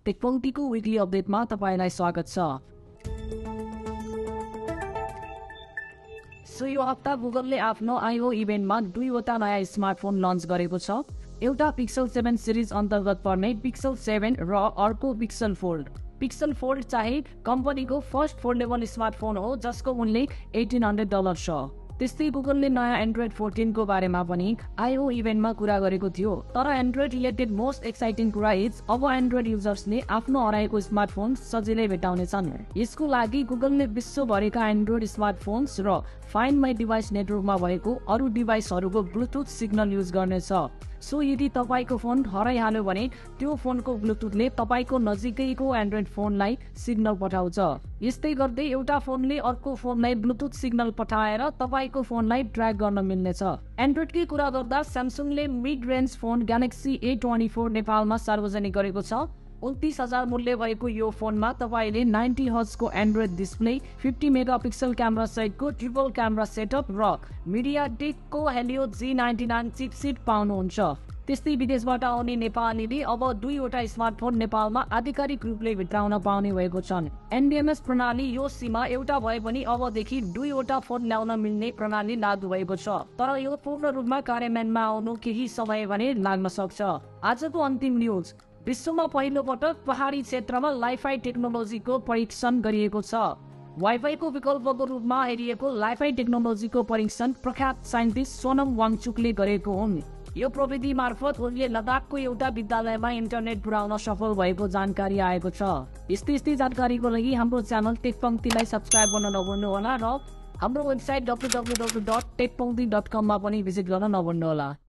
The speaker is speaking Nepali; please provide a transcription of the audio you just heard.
टेकपंक्तिको विकली अपडेटमा तपाईलाई स्वागत छ। सो यो हप्ता गुगलले आफ्नो आईओ इभेन्टमा दुईवटा नयाँ स्मार्टफोन लन्च गरेको छ। एउटा पिक्सल 7 सिरिज अन्तर्गत पर्ने पिक्सल 7 र अर्को पिक्सल फोल्ड। पिक्सल फोल्ड चाहिँ कम्पनीको फर्स्ट फोल्डेबल स्मार्टफोन हो जसको मूल्य $1800 छ। त्यस्तै गुगलले नयाँ एन्ड्रोइड 14 को बारेमा पनि आईओ इभेन्टमा कुरा गरेको थियो। तर एन्ड्रोइड रिलेटेड मोस्ट एक्साइटिङ कुरा इज अब एन्ड्रोइड युजर्सले आफ्नो हराएको स्मार्टफोन सजिलै भेटाउनेछन्। यसको लागि गुगलले विश्वभरिका एन्ड्रोइड स्मार्टफोन्स र फाइन्ड माई डिभाइस नेटवर्कमा भएको अरू डिभाइसहरूको ब्लुटुथ सिग्नल युज गर्नेछ। सो यदि तपाईको फोन हराइहाल्यो भने त्यो फोनको ब्लुटुथले तपाईको नजिकैको एन्ड्रोइड फोनलाई सिग्नल पठाउँछ। यस्तै गर्दै एउटा फोनले अर्को फोनलाई ब्लुटुथ सिग्नल पठाएर तपाईको फोनलाई ट्र्याक गर्न मिल्नेछ। एन्ड्रोइडकै कुरा गर्दा स्यामसङले mid range phone Galaxy A24 नेपालमा सार्वजनिक गरेको छ। 29,000 मूल्य भएको यो फोनमा तपाईले 90 हर्ट्ज को एन्ड्रोइड डिस्प्ले, 50 मेगापिक्सल क्यामेरा सहितको ट्रिपल क्यामेरा सेटअप र मिडियाटेकको हेलियो G99 चिपसेट पाउनुहुन्छ। त्यस्तै विदेशबाट आउने नेपालीले अब दुईवटा स्मार्टफोन नेपालमा आधिकारिक रूपले भित्राउन पाउने भएको छन्। एनडीएमएस प्रणाली यो सीमा एउटा भए पनि अबदेखि दुईवटा फोन ल्याउन मिल्ने प्रणाली लागू भएको छ। तर यो पूर्ण रूपमा कार्यान्वयनमा आउनु केही समय भने लाग्न सक्छ। आजको अन्तिम न्यूज, विश्वमा पहिलो पटक पहाडी क्षेत्रमा लाइफाई टेक्नोलोजीको परीक्षण गरिएको छ। वाइफाईको विकल्पको रूपमा हेरिएको लाइफाई टेक्नोलोजीको परीक्षण प्रख्यात साइन्टिस्ट सोनम वाङचुकले गरेको हुन्। यो प्रविधि मार्फत उनले लद्दाखको एउटा विद्यालयमा इन्टरनेट पुर्याउन सफल भएको जानकारी आएको छ। यस्तै जानकारीको लागि हाम्रो च्यानल टेकपंक्तिलाई सब्स्क्राइब गर्न नभुल्नुहोला र हाम्रो वेबसाइट www.techpankti.com मा पनि भिजिट गर्न नभुल्नुहोला।